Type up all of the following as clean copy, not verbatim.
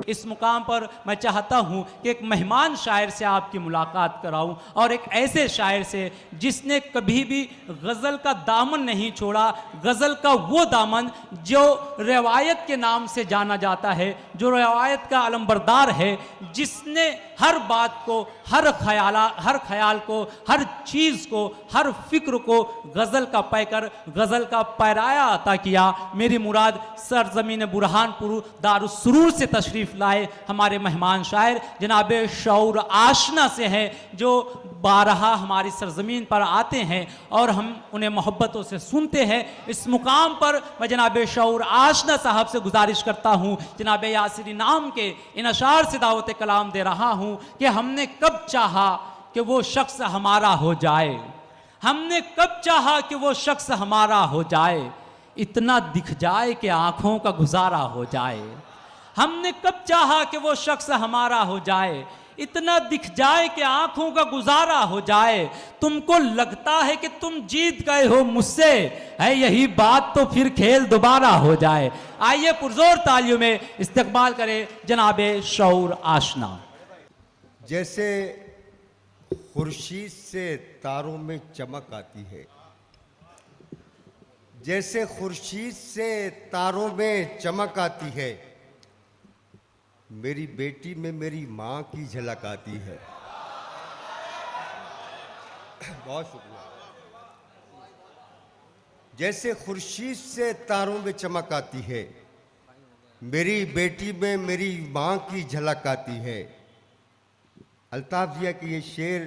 इस मुकाम पर मैं चाहता हूँ कि एक मेहमान शायर से आपकी मुलाकात कराऊँ, और एक ऐसे शायर से जिसने कभी भी गज़ल का दामन नहीं छोड़ा, गज़ल का वो दामन जो रवायत के नाम से जाना जाता है, जो रवायत का अलंबरदार है, जिसने हर बात को, हर ख्याल को, हर चीज़ को, हर फिक्र को गज़ल का पैकर, गज़ल का पैराया अता किया। मेरी मुराद सरजमीन बुरहानपुर दारुस्सुरूर से तशरीफ़ लाए हमारे मेहमान शायर जनाब शऊर आशना से हैं, जो बारहा हमारी सरजमीन पर आते हैं और हम उन्हें मोहब्बतों से सुनते हैं। इस मुकाम पर मैं जनाब शऊर आशना साहब से गुजारिश करता हूँ, जनाब यासिर इनाम के इन अशार से दावत कलाम दे रहा हूँ कि हमने कब चाहा कि वो शख्स हमारा हो जाए, हमने कब चाहा कि वो शख्स हमारा हो जाए, इतना दिख जाए कि आंखों का गुजारा हो जाए। हमने कब चाहा कि वो शख्स हमारा हो जाए, इतना दिख जाए कि आंखों का गुजारा हो जाए। तुमको लगता है कि तुम जीत गए हो मुझसे, है यही बात तो फिर खेल दोबारा हो जाए। आइए पुरजोर तालियों में इस्तकबाल करें जनाबे शऊर आशना। जैसे खुर्शीद से तारों में चमक आती है, जैसे खुर्शीद से तारों में चमक आती है, मेरी बेटी में मेरी माँ की झलक आती है। बहुत शुक्रिया। जैसे खुर्शीद से तारों में चमक आती है, मेरी बेटी में मेरी माँ की झलक आती है। अल्ताफ जिया की ये शेर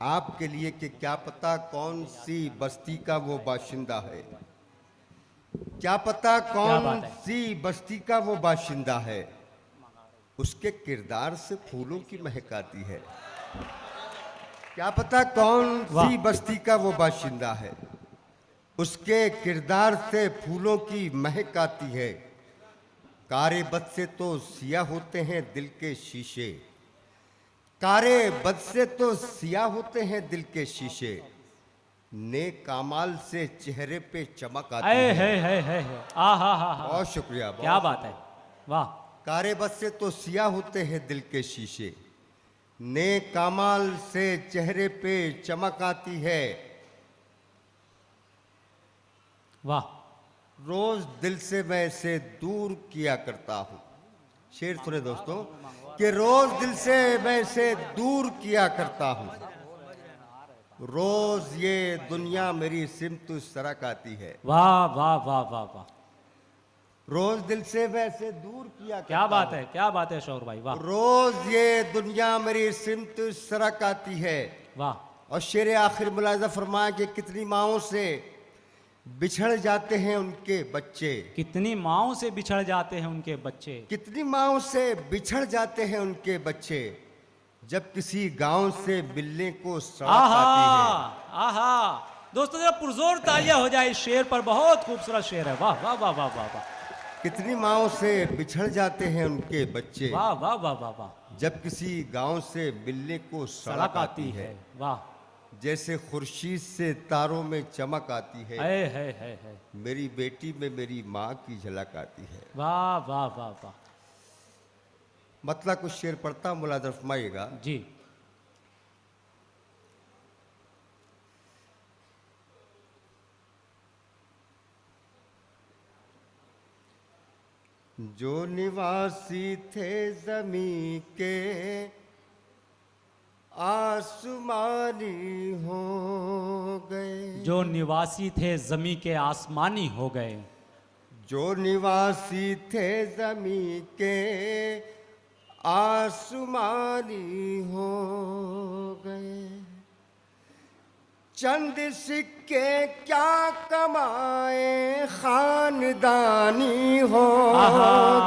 आपके लिए कि क्या पता कौन सी बस्ती का वो बाशिंदा है, क्या पता कौन सी बस्ती का वो बाशिंदा है, उसके किरदार से फूलों की महक आती है। क्या पता कौन सी बस्ती का वो बाशिंदा है, उसके किरदार से फूलों की महक आती है। कारे बद से तो सियाह होते हैं दिल के शीशे, कारे बद से तो सियाह होते हैं दिल के शीशे, नेक अमाल से चेहरे पे चमक आती है। बहुत शुक्रिया, क्या बात है, वाह। कारे बद से तो सियाह होते हैं दिल के शीशे, नेक अमाल से चेहरे पे चमक आती है। वाह। रोज दिल से मैं इसे दूर किया करता हूँ। शेर सुने दोस्तों कि रोज दिल से मैं इसे दूर किया करता हूँ, रोज ये दुनिया मेरी सिमत सरक आती है। वाह वाह वाह वाह वाह। रोज दिल से मैं इसे दूर किया करता क्या बात है, क्या बात है शौर भाई, वाह। रोज ये दुनिया मेरी सिमत सरक आती है। वाह। और शेर आखिर मुलाजा फरमाया कि कितनी माओं से बिछड़ जाते हैं उनके बच्चे, कितनी माओं से बिछड़ जाते हैं उनके बच्चे, कितनी माओं से बिछड़ जाते हैं उनके बच्चे, जब किसी गांव से मिलने को सड़क आती है। आहा। दोस्तों जरा पुरजोर तालियां हो जाए इस शेर पर, बहुत खूबसूरत शेर है, वाह वाह वाह वाह वाह वाह। कितनी माओं से बिछड़ जाते हैं उनके बच्चे, वाह वाह वाह वाह वाह, जब किसी गांव से मिलने को सड़क आती है। वाह। जैसे खुर्शीद से तारों में चमक आती है, है। मेरी बेटी में मेरी माँ की झलक आती है। वाह वाह वाह वाह। मतलब कुछ शेर पढ़ता मुलाजा फरमाइएगा जी। जो निवासी थे जमी के आसमानी हो गए, जो निवासी थे जमी के आसमानी हो गए, जो निवासी थे जमी के आसमानी हो गए, चंद सिक्के क्या कमाए खानदानी हो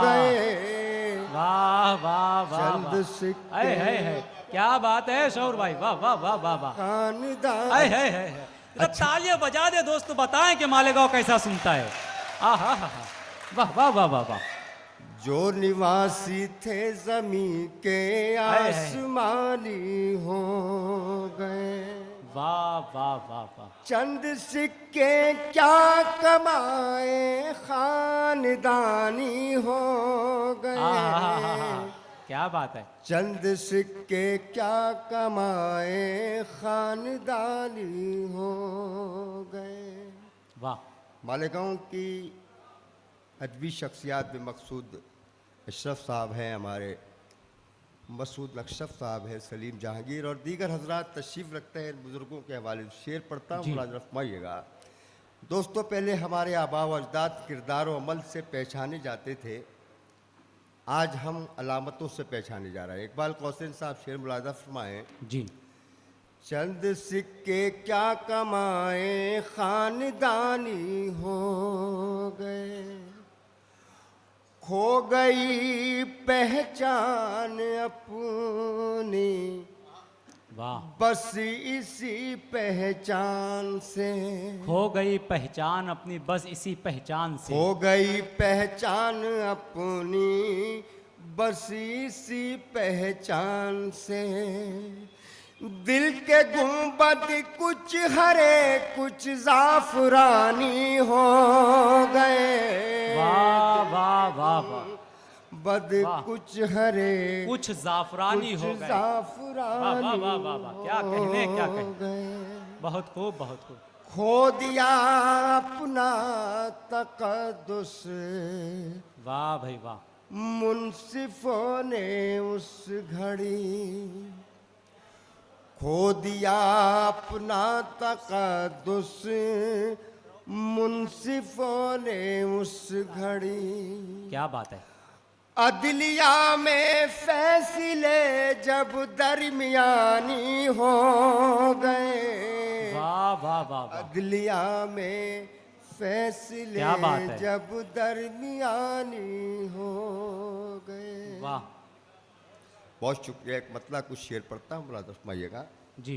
गए। वाह वाह वाह। चंद सिक्के है। क्या बात है शौर भाई, वाह वाह वाह वाह वाह। खानदान है। तालियां बजा दे दोस्त, बताएं कि मालेगांव कैसा सुनता है। आहा हा, वाह वाह वाह वाह वाह। जो निवासी थे जमी के आसमानी हो गए। वाह वाह वाह वाह। चंद सिक्के क्या कमाए खानदानी हो गए। क्या बात है। चंद सिक्के क्या कमाए खानदानी हो गए। वाह। मालेगांव की अदबी शख्सियात में मकसूद अशरफ साहब हैं, हमारे मसूद अशरफ साहब हैं, सलीम जहांगीर और दीगर हजरात तशरीफ़ रखते हैं। बुज़ुर्गों के हवाले से शेर पढ़ता हूँ, जी। मुलाज़ा फरमाइएगा। दोस्तों, पहले हमारे आबा व अजदाद किरदार व अमल से पहचाने जाते थे, आज हम अलामतों से पहचाने जा रहे हैं। इकबाल कौसैन साहब शेर मुलाज़ा फरमाएँ। जी। चंद सिक्के क्या कमाए खानदानी हो गए। खो गई पहचान अपनी वाह। बस इसी पहचान से। खो गई पहचान अपनी बस इसी पहचान से। खो गई पहचान अपनी बस इसी पहचान से। दिल के गुंबद कुछ हरे कुछ जाफरानी हो गए। वाह वाह वाह वाह। बद वाह। कुछ हरे कुछ जाफरानी हो कुछ गए। जाफरानी वाह वाह वाह वाह, क्या कहने, क्या हो कहने। गए। बहुत खूब बहुत खूब। खो दिया अपना तकद्दुस वाह भाई वाह। मुंसिफों ने उस घड़ी। खो दिया अपना तकद्दुस मुंसिफों ने उस घड़ी। क्या बात है। अदलिया में फैसले जब दरमियानी हो गए। वाह वाह वाह वाह। अदलिया में फैसले क्या बात है। जब दरमियानी हो गए। वाह। बहुत शुक्रिया। एक मतलब कुछ शेर पढ़ता हूँ, मुलाज़ा फरमाइएगा। जी।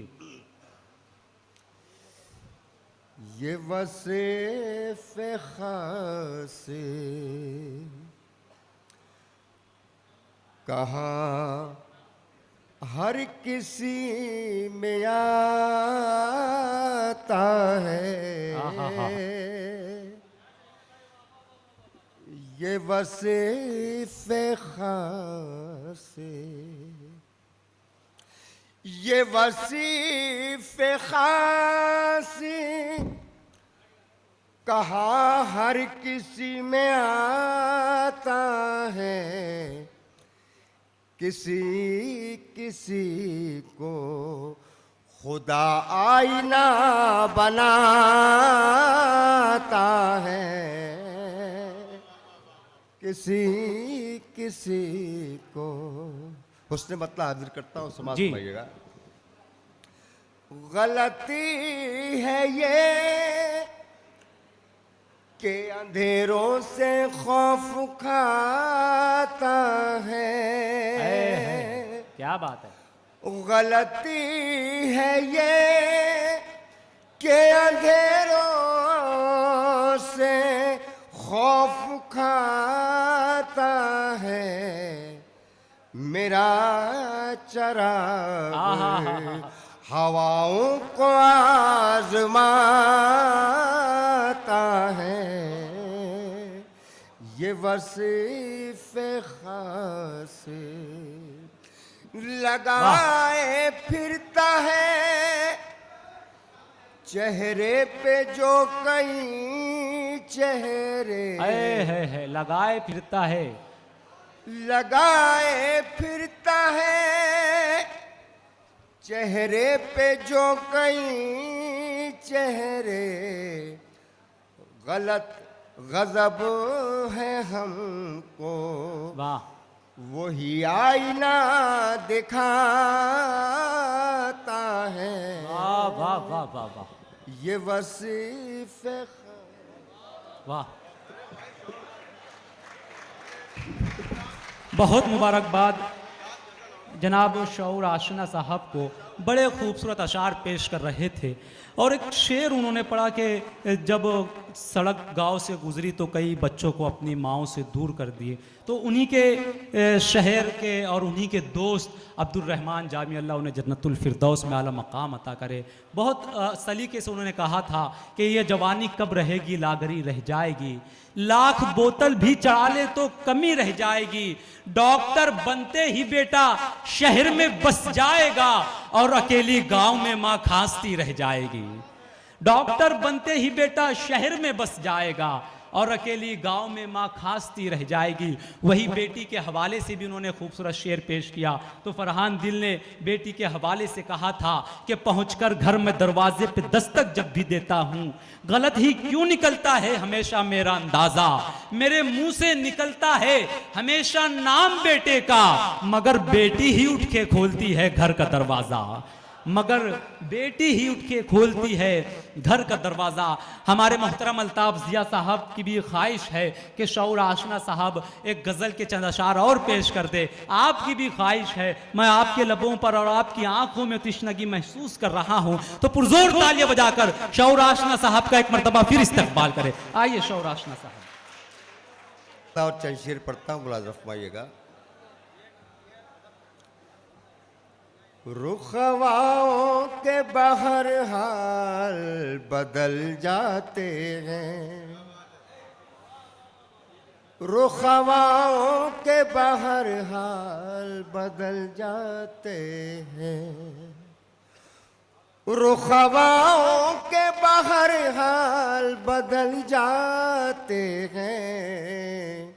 ये वसीफ़ खास कहाँ हर किसी में आता आहा। है। ये वसीफ़े खास ये वसीफ़े खास कहाँ हर किसी में आता है। किसी किसी को खुदा आईना बनाता है। किसी किसी को हुस्न मतलब हाजिर करता हूँ, समाज जी। समझिएगा। गलती है ये कि अंधेरों से खौफ खाता है। क्या बात है। गलती है ये कि अंधेरों से खौफ खाता है। मेरा चराग हवाओं को आजमाता है। ये वसीफ़े खास लगाए फिरता है चेहरे पे जो कई चेहरे। है लगाए फिरता है। लगाए फिरता है चेहरे पे जो कई चेहरे। गलत गजब है हमको वाह। वही आईना दिखाता है। वाह वाह वाह वाह वाह। ये वसीफ़े वाह। बहुत मुबारकबाद जनाब शऊर आशना साहब को। बड़े खूबसूरत अशार पेश कर रहे थे और एक शेर उन्होंने पढ़ा कि जब सड़क गांव से गुजरी तो कई बच्चों को अपनी माँओं से दूर कर दिए। तो उन्हीं के शहर के और उन्हीं के दोस्त अब्दुल रहमान जामी, अल्लाह उन्हें जन्नतुल फिरदौस में आला मकाम अता करे, बहुत सलीके से उन्होंने कहा था कि ये जवानी कब रहेगी, लागरी रह जाएगी, लाख बोतल भी चढ़ा ले तो कमी रह जाएगी, डॉक्टर बनते ही बेटा शहर में बस जाएगा और अकेली गांव में माँ खांसती रह जाएगी। डॉक्टर बनते ही बेटा शहर में बस जाएगा और अकेली गांव में माँ खांसती रह जाएगी। वही बेटी के हवाले से भी उन्होंने खूबसूरत शेर पेश किया। तो फरहान दिल ने बेटी के हवाले से कहा था कि पहुंचकर घर में दरवाजे पे दस्तक जब भी देता हूँ, गलत ही क्यों निकलता है हमेशा मेरा अंदाजा, मेरे मुंह से निकलता है हमेशा नाम बेटे का, मगर बेटी ही उठ के खोलती है घर का दरवाजा, मगर बेटी ही उठ के खोलती है घर का दरवाज़ा। हमारे मोहतरम अल्ताफ ज़िया साहब की भी ख्वाहिश है कि शऊर आशना साहब एक गज़ल के चंद अशार और पेश कर दे। आपकी भी ख्वाहिश है, मैं आपके लबों पर और आपकी आंखों में तश्नगी महसूस कर रहा हूं, तो पुरजोर तालियां बजाकर शऊर आशना साहब का एक मरतबा फिर इस्तकबाल करें। आइए शऊर आशना साहब। और चंद शेर पढ़ता हूँ, मुलाज़ा फरमाइएगा। रुखवाओं के बहर हाल बदल जाते हैं, रुखवाओं के बहर हाल बदल जाते हैं, रुखवाओं के बहर हाल बदल जाते हैं,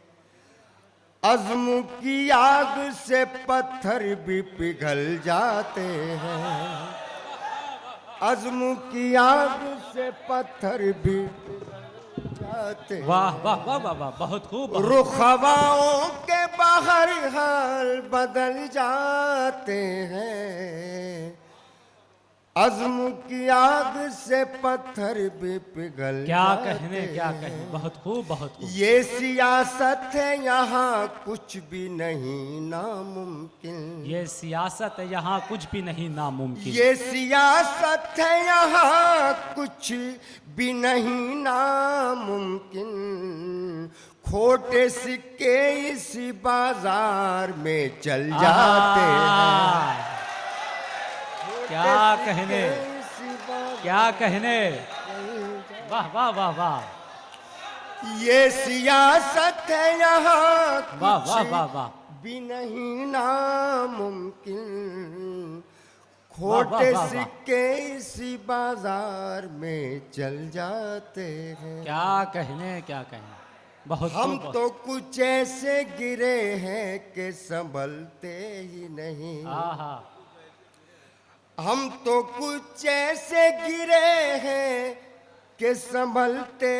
अज़्म की आग से पत्थर भी पिघल जाते हैं, अज़्म की आग से पत्थर भी पिघल जाते हैं। वाह वाह वाह वाह वाह, बहुत खूब। रुखवाओं के बाहर हाल बदल जाते हैं, अज़्म की आग से पत्थर भी पिघल क्या जाते कहने, क्या कहने, बहुत खूब बहुत खूब। ये सियासत है यहाँ कुछ भी नहीं नामुमकिन, ये सियासत है यहाँ कुछ भी नहीं नामुमकिन, ये सियासत है यहाँ कुछ भी नहीं नामुमकिन, खोटे सिक्के इसी बाजार में चल जाते हैं। क्या कहने, क्या कहने, वाह वाह वाह वाह, ये सियासत है यहाँ वाह वाह वाह वाह, भी नहीं नामुमकिन, वाह, वाह, खोटे वाह, वाह। सिक्के इसी बाजार में चल जाते हैं। क्या कहने, क्या कहने, बहुत हम खूब। तो कुछ ऐसे गिरे हैं कि संभलते ही नहीं, आहा, हम तो कुछ ऐसे गिरे हैं कि संभलते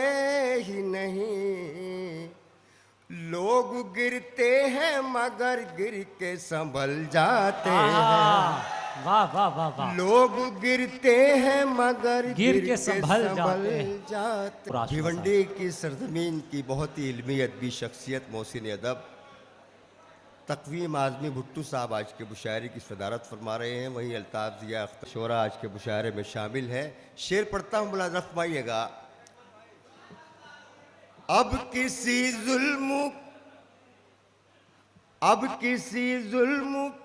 ही नहीं, लोग गिरते हैं मगर गिर के संभल जाते हैं, वाह वाह वाह वाह, लोग गिरते हैं मगर गिर के संभल जाते। भिवंडी की सरजमीन की बहुत ही इल्मी अदबी शख्सियत मोहसिन अदब तकवीम आज़मी भुट्टू साहब आज के मुशायरे की सदारत फरमा रहे हैं। वहीं अल्ताफ ज़िया अख्तर शोरा आज के मुशायरे में शामिल है। शेर पढ़ता हूँ, मुलाज़ा फरमाइएगा। अब किसी जुल्म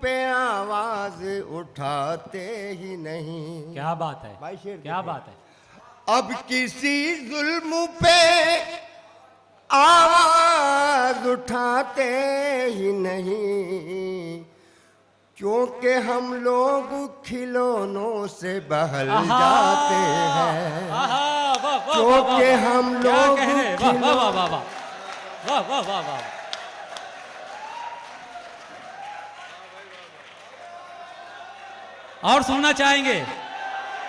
पे आवाज उठाते ही नहीं। क्या बात है भाई शेर क्या बात है, अब किसी जुल्म पे आवाज उठाते ही नहीं, क्योंकि हम लोग खिलौनों से बहल जाते हैं, क्योंकि हम लोग वाह वाह वाह वाह वाह वाह वाह वाह, और सुनना चाहेंगे,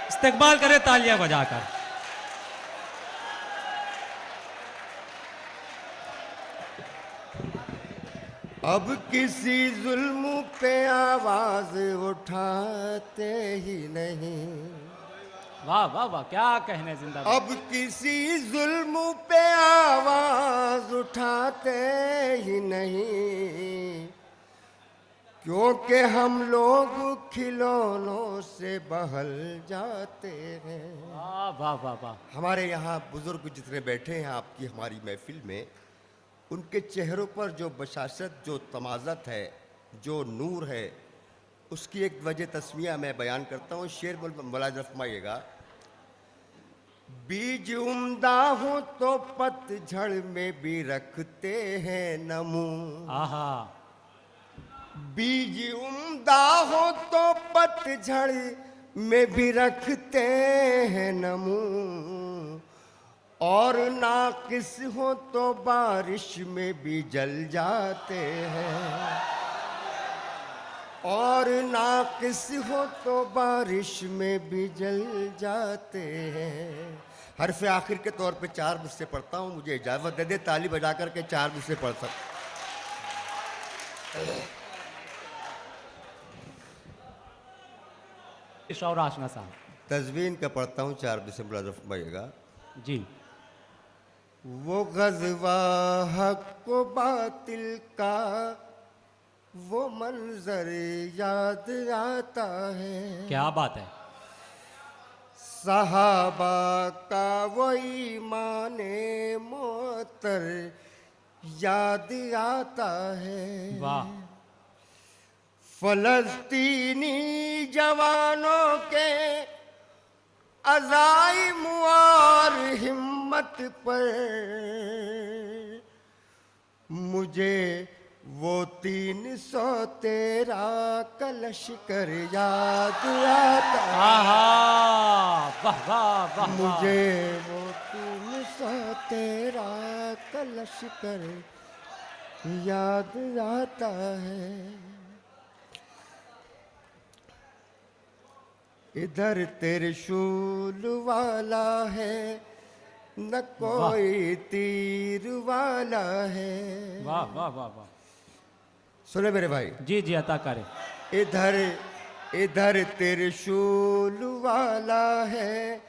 इस्तकबाल करें तालियां बजाकर। अब किसी जुल्म पे आवाज उठाते ही नहीं, वाह वाह वाह, क्या कहने, जिंदाबाद। अब किसी जुल्म पे आवाज उठाते ही नहीं, क्योंकि हम लोग खिलौनों से बहल जाते हैं। वाह वाह वाह वाह। हमारे यहाँ बुजुर्ग जितने बैठे हैं आपकी हमारी महफिल में, उनके चेहरों पर जो बशाशत, जो तमाज़त है, जो नूर है, उसकी एक वजह तस्मिया मैं बयान करता हूँ। शेर मुलाज़ा फरमाइएगा। बीज उम्दा हो तो पतझड़ में भी रखते हैं नमू। आहा। बीज उम्दा हो तो पतझड़ में भी रखते हैं नमू, और नाकिस हो तो बारिश में भी जल जाते हैं, और नाकिस हो तो बारिश में भी जल जाते हैं। हरफ आखिर के तौर पे 4 मुझसे पढ़ता हूँ, मुझे इजाज़त दे दे ताली बजा करके 4 मुझसे पढ़ सकता। शौर आशना साहब। तज़वीन का पढ़ता हूँ 4 मुझसे मुलाज़ा फरमाइएगा। जी। वो ग़ज़वा हक़ को बातिल का वो मंजर याद आता है, क्या बात है। सहाबा का वो ईमाने मोतर याद आता है। वाह। फलस्तीनी जवानों के अज़ाइम और हिम्मत पर मुझे वो 313 कलशकर याद आता है। आहा। वाह वाह वाह। मुझे वो 313 कलशकर याद आता है। इधर त्रिशूल वाला है न कोई तीर वाला है। वाह वाह वाह वाह। सुने मेरे भाई। जी जी, अता करे। इधर त्रिशूल वाला है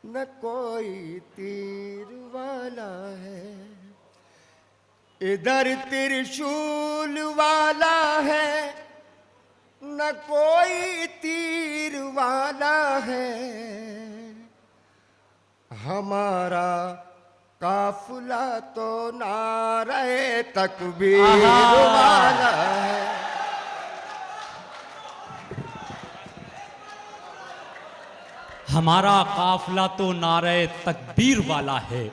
न कोई तीर वाला है। इधर त्रिशूल वाला है न कोई तीर वाला है। हमारा काफिला तो नारे तकबीर वाला है। हमारा काफिला तो नारे तकबीर वाला है।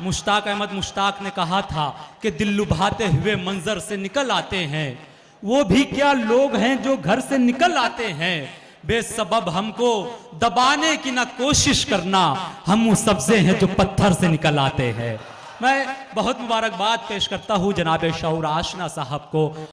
मुश्ताक अहमद मुश्ताक ने कहा था कि दिल लुभाते हुए मंजर से निकल आते हैं। वो भी क्या लोग हैं जो घर से निकल आते हैं। बेसबब हमको दबाने की ना कोशिश करना, हम वो सब्जे हैं जो पत्थर से निकल आते हैं। मैं बहुत मुबारकबाद पेश करता हूँ जनाब शौर आशना साहब को।